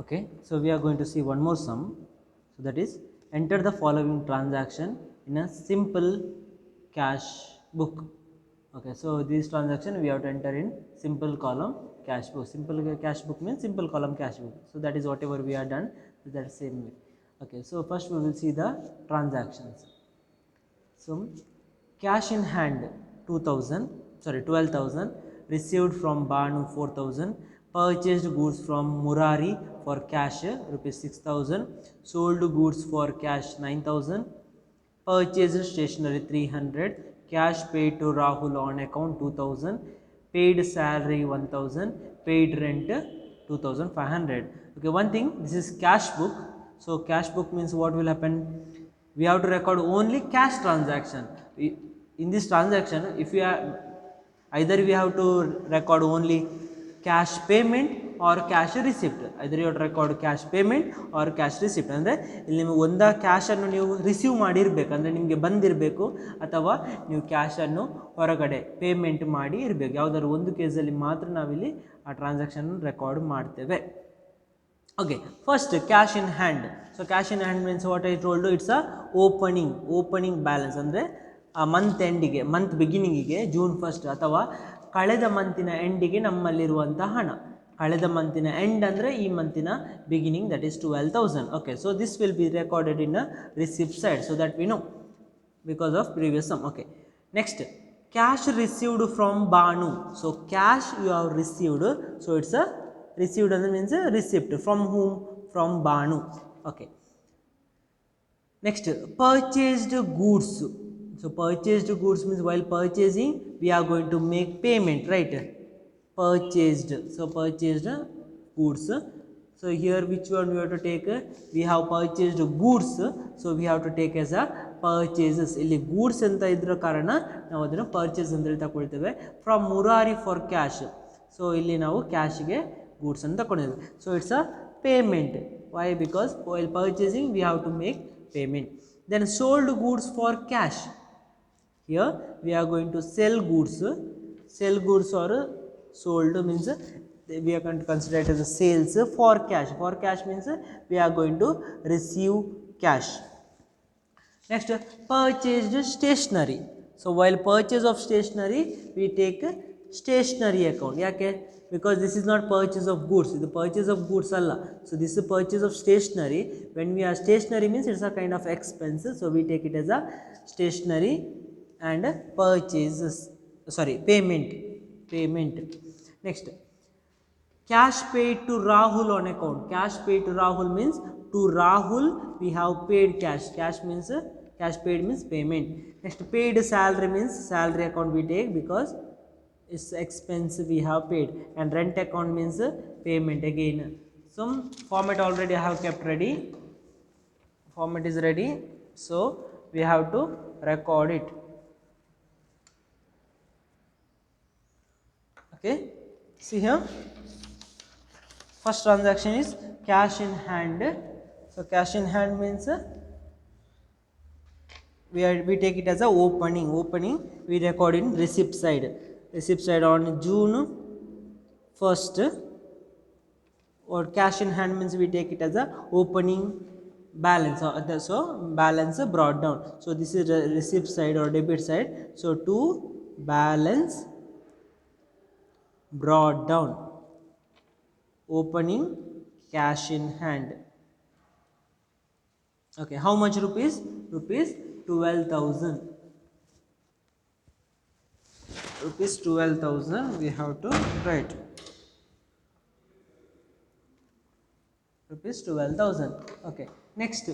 Okay, so we are going to see one more sum. So that is, enter the following transaction in a simple cash book. Okay, so this transaction we have to enter in simple column cash book. Simple cash book means simple column cash book. So that is whatever we are done, that same way. Okay, so first we will see the transactions. So cash in hand 12,000, received from Banu 4,000, purchased goods from Murari for cash rupees 6,000, sold goods for cash 9,000, purchased stationery 300, cash paid to Rahul on account 2,000, paid salary 1,000, paid rent 2,500. Okay, one thing, this is cash book. So cash book means what will happen? We have to record only cash transaction. In this transaction, if we are either we have to record only cash payment or cash receipt. Either you have to record cash payment or cash receipt. ಅಂದರೆ ಇಲ್ಲಿ ನಿಮಗೆ ಒಂದ cash ಅನ್ನು ನೀವು receive ಮಾಡಿರಬೇಕು, ಅಂದರೆ ನಿಮಗೆ ಬಂದಿರಬೇಕು, ಅಥವಾ ನೀವು ಕ್ಯಾಶ್ ಅನ್ನು ಹೊರಗಡೆ ಪೇಮೆಂಟ್ ಮಾಡಿ ಇರಬೇಕು. ಯಾವುದಾದ್ರು ಒಂದು ಕೇಸಲ್ಲಿ ಮಾತ್ರ ನಾವಿಲ್ಲಿ ಆ ಟ್ರಾನ್ಸಾಕ್ಷನ್ ರೆಕಾರ್ಡ್ ಮಾಡ್ತೇವೆ. Okay, first cash in hand. So cash in hand means what I told you, it's a opening balance. ಅಂದರೆ ಮಂತ್ ಎಂಡಿಗೆ, ಮಂತ್ ಬಿಗಿನಿಂಗಿಗೆ, ಜೂನ್ ಫಸ್ಟ್ ಅಥವಾ ಕಳೆದ ಮಂತಿನ ಎಂಡಿಗೆ ನಮ್ಮಲ್ಲಿರುವಂಥ ಹಣ. ಕಳೆದ ಮಂತಿನ ಎಂಡ್ ಅಂದರೆ ಈ ಮಂತಿನ beginning, that is 12,000. Okay, so this will be recorded in a receipt side, so that we know because of previous sum. Okay, next cash received from Banu. So cash you have received, so it's a received means a receipt. From whom? From Banu. Okay, next purchased goods. So purchased goods means while purchasing we are going to make payment, right? Purchased, so purchased goods. So here which one we have to take? We have purchased goods, so we have to take as a purchases. ಇಲ್ಲಿ goods ಅಂತ ಇದ್ರ ಕಾರಣ ನಾವು ಅದನ್ನು purchase ಅಂತ ಹೇಳಿ ತಗೊಳ್ತೇವೆ. From Murari for cash, so ಇಲ್ಲಿ ನಾವು ಕ್ಯಾಶ್ಗೆ goods ಅಂತ ತಗೊಂಡಿದ್ದೇವೆ. So it's a payment. Why? Because while purchasing we have to make payment. Then sold goods for cash. Here we are going to sell goods. Sell goods or sold means we are going to consider it as a sales for cash. For cash means we are going to receive cash. Next, purchased stationery. So while purchase of stationery we take stationery account. Yake? Because this is not purchase of goods, the purchase of goods alla. So this is purchase of stationery. When we are stationery means it's a kind of expense, so we take it as a stationery and purchases, sorry, payment. Next, cash paid to Rahul on account. Cash paid to Rahul means to Rahul we have paid cash. Cash means cash paid means payment. Next, paid salary means salary account we take because it's expense we have paid. And rent account means payment again. Some format already I have kept ready. Format is ready, so we have to record it. Okay, see here, first transaction is cash in hand. So cash in hand means we take it as a opening. We record in receipt side. Receipt side on June 1st, or cash in hand means we take it as a opening balance. So balance brought down. So this is receipt side or debit side. So to balance brought down, opening cash in hand. Okay, how much rupees? Rupees 12,000. Rupees 12,000 we have to write. Rupees 12,000. Okay, next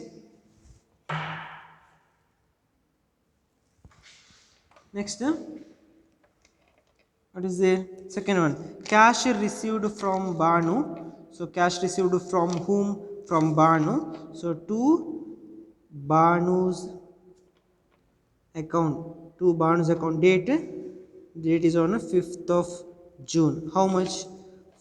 what is the second one? Cash received from Banu. So cash received from whom? From Banu. So to Banu's account. To Banu's account. Date is on 5th of June. How much?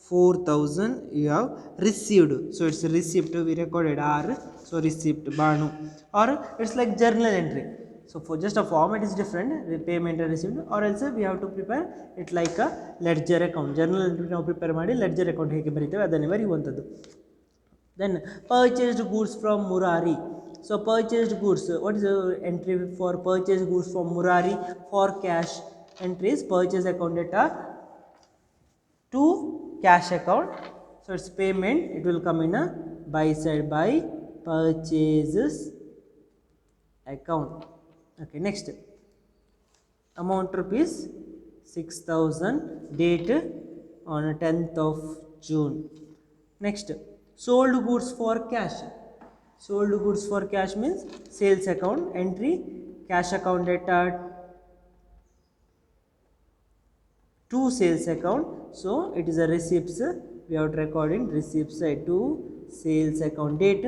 4,000 you have received. So it's a receipt, we recorded R. So receipt Banu, or it's like journal entry. So for just a format is different, payment and receipt, or else we have to prepare it like a ledger account. Journal entry ನಾವು prepare ಮಾಡಿ ledger account ಹೇಗೆ ಬರೀತೇವೆ ಅದನ್ನೇ ಬರೆಯುವಂಥದ್ದು. Then purchased goods from Murari. So purchased goods, what is the entry for purchased goods from Murari? For cash entries, purchase account data to cash account, so it's payment, it will come in a buy side, by purchases account. Okay, next amount rupees 6,000, date on 10th of June. Next, sold goods for cash. Sold goods for cash means sales account entry, cash account data to sales account. So it is a receipts, we have to record in receipts side to sales account. Date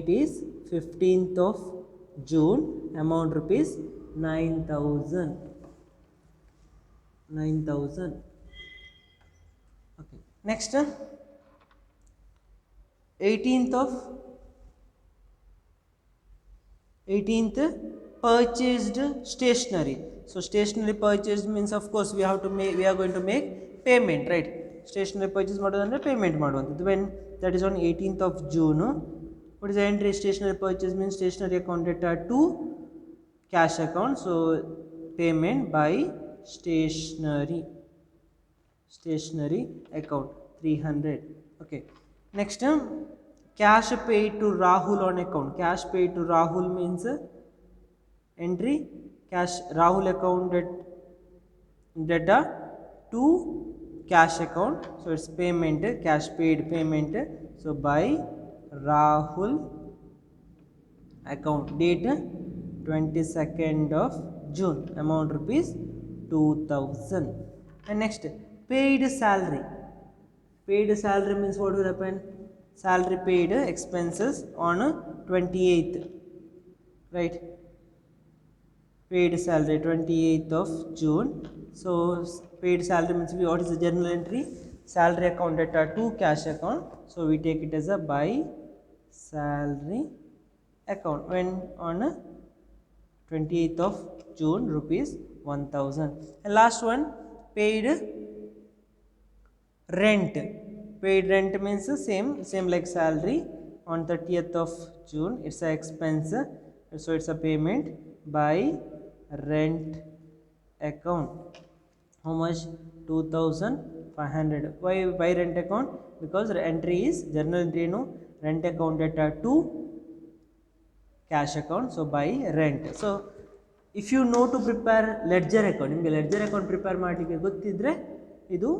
is 15th of June, amount rupees 9,000. Okay, next 18th purchased stationery. So stationery purchased means, of course, we have to make, we are going to make payment, right? Stationery purchase ಮಾಡೋದಂದ್ರೆ payment ಮಾಡುವಂಥದ್ದು. When that is on 18th of June, what is the entry? Stationery purchase means stationery account data to cash account, so payment by stationery account 300. Okay, next cash paid to Rahul on account. Cash paid to Rahul means entry cash Rahul account data to cash account, so it's payment, cash paid payment, so by Rahul account, date 22nd of June, amount rupees 2,000. And next paid salary. Paid salary means what will happen? Salary paid expenses on 28th, right? Paid salary 28th of June. So paid salary means what is the journal entry? Salary account data to cash account, so we take it as a by salary account, when on 28th of June, rupees 1,000. And last one, paid rent. Paid rent means same like salary, on 30th of June, it's a expense, so it's a payment by rent account. How much? 2,500. Why by rent account? Because the entry is journal entry, no, rent account data to cash account, so by rent. So if you know to prepare ledger account, ನಿಮಗೆ ledger account prepare ಮಾಡಲಿಕ್ಕೆ ಗೊತ್ತಿದ್ರೆ ಇದು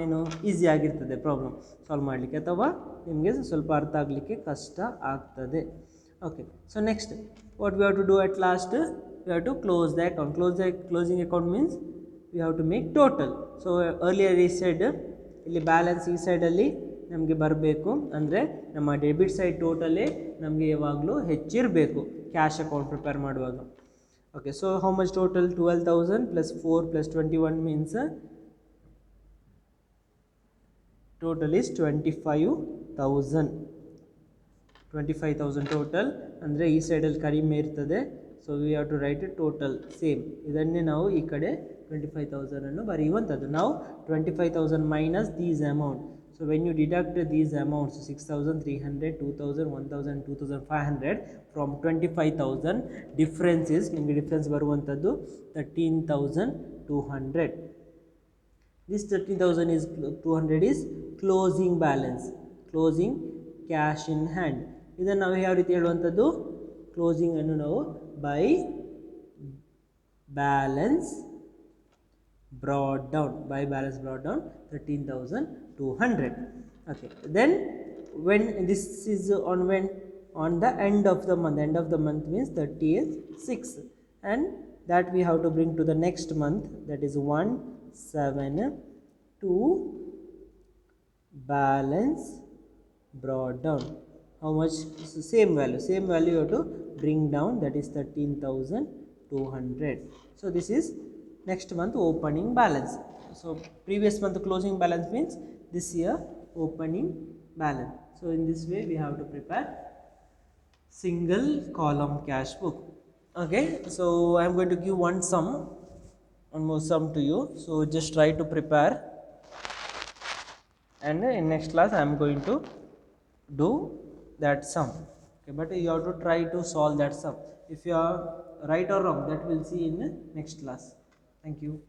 ಏನು easy ಆಗಿರ್ತದೆ problem solve ಮಾಡಲಿಕ್ಕೆ, ಅಥವಾ ನಿಮಗೆ ಸ್ವಲ್ಪ ಅರ್ಥ ಆಗಲಿಕ್ಕೆ ಕಷ್ಟ ಆಗ್ತದೆ. Okay, so next what we have to do at last? We have to close the account. Closing account means we have to make total. So earlier ಈ ಸೈಡ್ ಇಲ್ಲಿ ಬ್ಯಾಲೆನ್ಸ್ ಈ ಸೈಡಲ್ಲಿ ನಮಗೆ ಬರಬೇಕು, ಅಂದರೆ ನಮ್ಮ ಡೆಬಿಟ್ ಸೈಡ್ ಟೋಟಲೇ ನಮಗೆ ಯಾವಾಗಲೂ ಹೆಚ್ಚಿರಬೇಕು ಕ್ಯಾಶ್ ಅಕೌಂಟ್ ಪ್ರಿಪೇರ್ ಮಾಡುವಾಗ. Okay, so how much total? 12,000 plus 4 plus 21 means total is 25,000. 25,000 total, ಅಂದರೆ ಈ ಸೈಡಲ್ಲಿ ಕಡಿಮೆ ಇರ್ತದೆ, so we have to write total same. ಇದನ್ನೇ ನಾವು ಈ ಕಡೆ 25,000 ಅನ್ನು ಬರೆಯುವಂಥದ್ದು. ನಾವು 25,000 minus these amount. So when you deduct these amounts 6,300, 2,000, 1,000, 2,500 from 25,000, difference is, ನಿಮಗೆ ಡಿಫ್ರೆನ್ಸ್ ಬರುವಂಥದ್ದು 13,200. This 13,200 is closing balance, closing cash in hand. ಇದನ್ನು ನಾವು ಯಾವ ರೀತಿ ಹೇಳುವಂಥದ್ದು? ಕ್ಲೋಸಿಂಗ್ ಅನ್ನು ನಾವು by balance brought down, 13,200. okay, then when this is on the end of the month, end of the month means 30th 6, and that we have to bring to the next month, that is 1/7 to balance brought down. How much? So same value you have to bring down, that is 13,200. so this is next month opening balance. So previous month closing balance means this year opening balance. So in this way we have to prepare single column cash book. Okay, so I am going to give one more sum to you, so just try to prepare. and in next class I am going to do that sum. Okay, but you have to try to solve that sum. If you are right or wrong, that we'll see in the next class. Thank you.